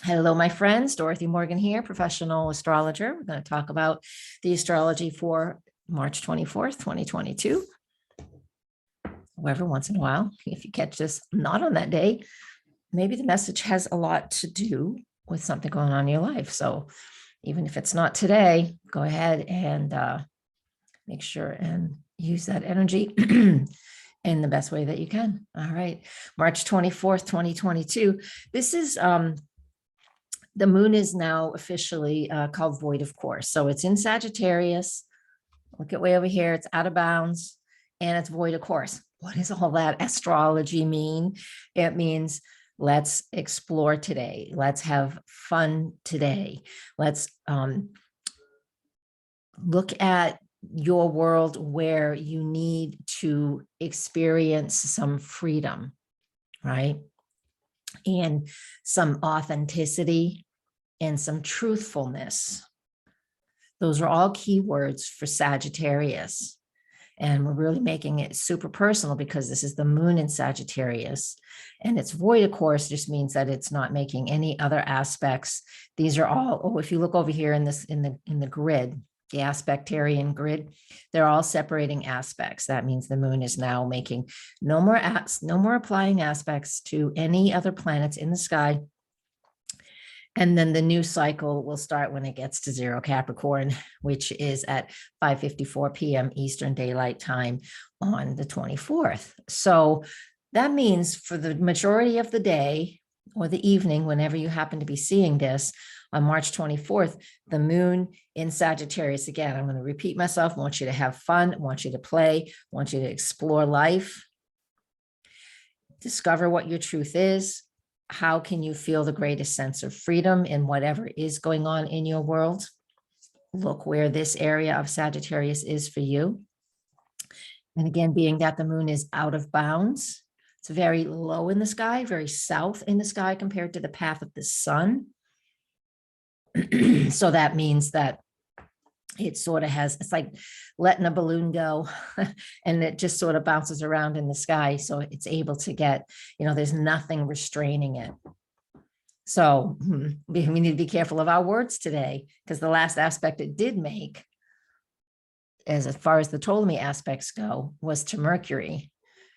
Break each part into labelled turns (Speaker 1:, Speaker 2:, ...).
Speaker 1: Hello, my friends. Dorothy Morgan here, professional astrologer. We're going to talk about the astrology for March 24th, 2022. However, once in a while, if you catch this not on that day, maybe the message has a lot to do with something going on in your life. So even if it's not today, go ahead and make sure and use that energy in the best way that you can. All right. March 24th, 2022. This is the moon is now officially called void of course. So it's in Sagittarius. Look at way over here. It's out of bounds and it's void of course. What does all that astrology mean? It means let's explore today. Let's have fun today. Let's look at your world where you need to experience some freedom, right? And some authenticity and some truthfulness. Those are all keywords for Sagittarius. And we're really making it super personal because this is the moon in Sagittarius. And it's void, of course, just means that it's not making any other aspects. These are all, if you look over here in the grid, the aspectarian grid, they're all separating aspects. That means the moon is now making no more applying aspects to any other planets in the sky. And then the new cycle will start when it gets to 0 Capricorn, which is at 5:54 p.m. Eastern Daylight Time on the 24th. So that means for the majority of the day or the evening, whenever you happen to be seeing this, on March 24th, the moon in Sagittarius, again, I'm going to repeat myself, I want you to have fun, I want you to play, I want you to explore life, discover what your truth is. How can you feel the greatest sense of freedom in whatever is going on in your world? Look where this area of Sagittarius is for you. And again, being that the moon is out of bounds, it's very low in the sky, very south in the sky compared to the path of the sun. So that means that it sort of has, it's like letting a balloon go and it just sort of bounces around in the sky. So it's able to get, there's nothing restraining it. So we need to be careful of our words today, because the last aspect it did make, as far as the Ptolemy aspects go, was to Mercury,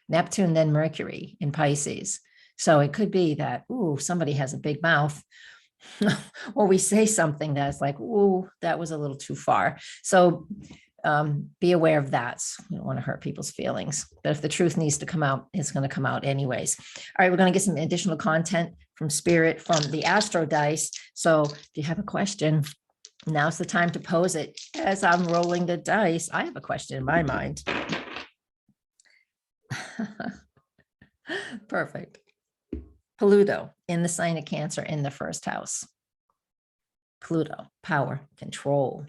Speaker 1: Neptune, then Mercury in Pisces. So it could be that, somebody has a big mouth. Or we say something that's like, that was a little too far. So be aware of that. You don't want to hurt people's feelings. But if the truth needs to come out, it's going to come out anyways. All right, we're going to get some additional content from Spirit, from the Astro Dice. So if you have a question, now's the time to pose it. As I'm rolling the dice, I have a question in my mind. Perfect. Pluto in the sign of Cancer in the first house. Pluto, power, control.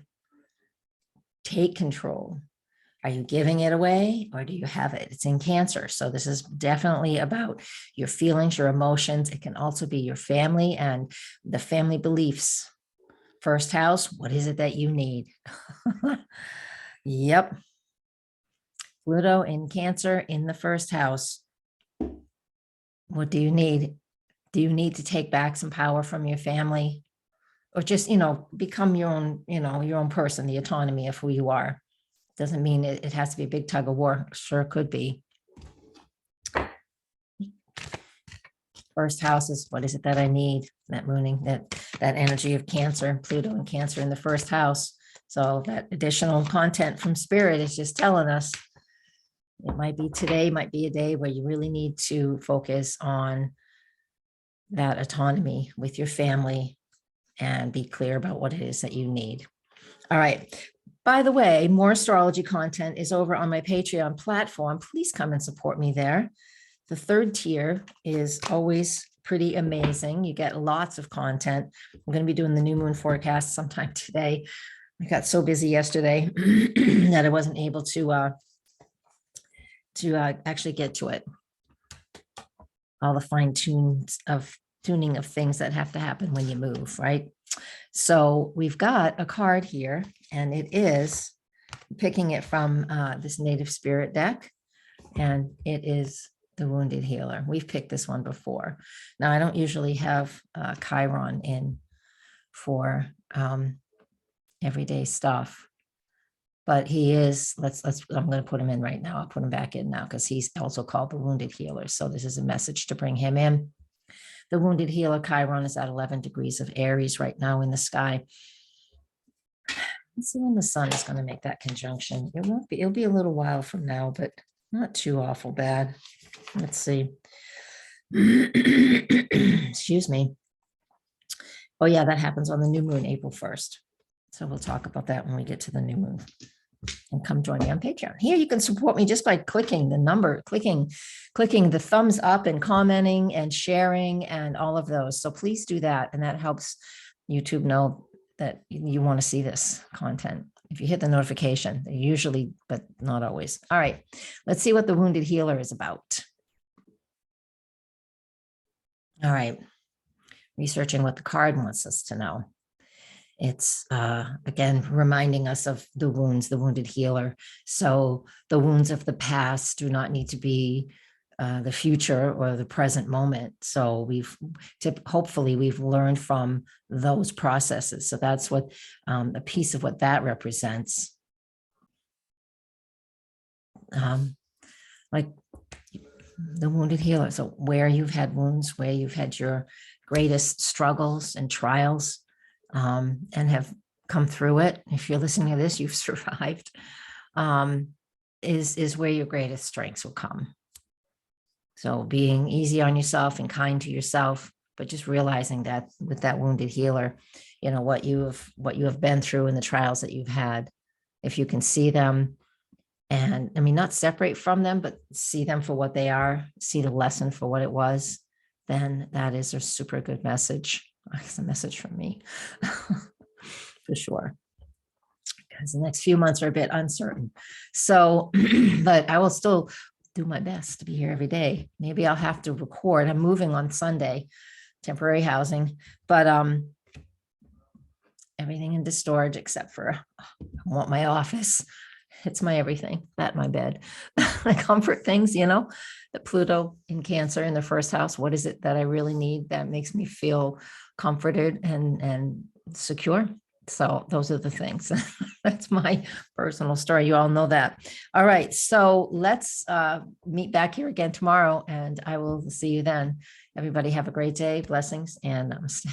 Speaker 1: Take control. Are you giving it away or do you have it? It's in Cancer. So this is definitely about your feelings, your emotions. It can also be your family and the family beliefs. First house, what is it that you need? Yep. Pluto in Cancer in the first house. What do you need? Do you need to take back some power from your family, or just, become your own, your own person, the autonomy of who you are? Doesn't mean it has to be a big tug of war. Sure could be. First house is, what is it that I need? That mooning, that energy of Cancer, Pluto and Cancer in the first house. So that additional content from Spirit is just telling us, it might be today, might be a day where you really need to focus on that autonomy with your family and be clear about what it is that you need. All right. By the way, more astrology content is over on my Patreon platform. Please come and support me there. The third tier is always pretty amazing. You get lots of content. I'm going to be doing the new moon forecast sometime today. I got so busy yesterday that I wasn't able to actually get to it. All the fine tuning of things that have to happen when you move, right? So we've got a card here, and it is picking it from this Native Spirit deck, and it is the wounded healer. We've picked this one before. Now, I don't usually have Chiron in for everyday stuff, but he is, I'm going to put him in right now. I'll put him back in now because he's also called the wounded healer. So this is a message to bring him in. The wounded healer Chiron is at 11 degrees of Aries right now in the sky. Let's see when the sun is going to make that conjunction. It won't be, it'll be a little while from now, but not too awful bad. Let's see. Excuse me. Oh yeah, that happens on the new moon, April 1st. So we'll talk about that when we get to the new moon. And come join me on Patreon. Here you can support me just by clicking the number, clicking the thumbs up and commenting and sharing and all of those. So please do that. And that helps YouTube know that you want to see this content. If you hit the notification, usually, but not always. All right, let's see what the wounded healer is about. All right, researching what the card wants us to know. It's, again, reminding us of the wounds, the wounded healer. So the wounds of the past do not need to be the future or the present moment. So hopefully we've learned from those processes. So that's what a piece of what that represents. Like the wounded healer. So where you've had wounds, where you've had your greatest struggles and trials, and have come through it. If you're listening to this, you've survived, is where your greatest strengths will come. So being easy on yourself and kind to yourself, but just realizing that with that wounded healer, you know, what you have been through and the trials that you've had, if you can see them, and I mean, not separate from them, but see them for what they are, see the lesson for what it was, then that is a super good message. It's a message from me for sure, because the next few months are a bit uncertain. So, but I will still do my best to be here every day. Maybe I'll have to record. I'm moving on Sunday, temporary housing, but everything into storage except for I want my office. It's my everything, that my bed, my comfort things, you know, the Pluto in Cancer in the first house. What is it that I really need that makes me feel comforted and secure? So those are the things. That's my personal story. You all know that. All right. So let's meet back here again tomorrow, and I will see you then. Everybody have a great day. Blessings and namaste.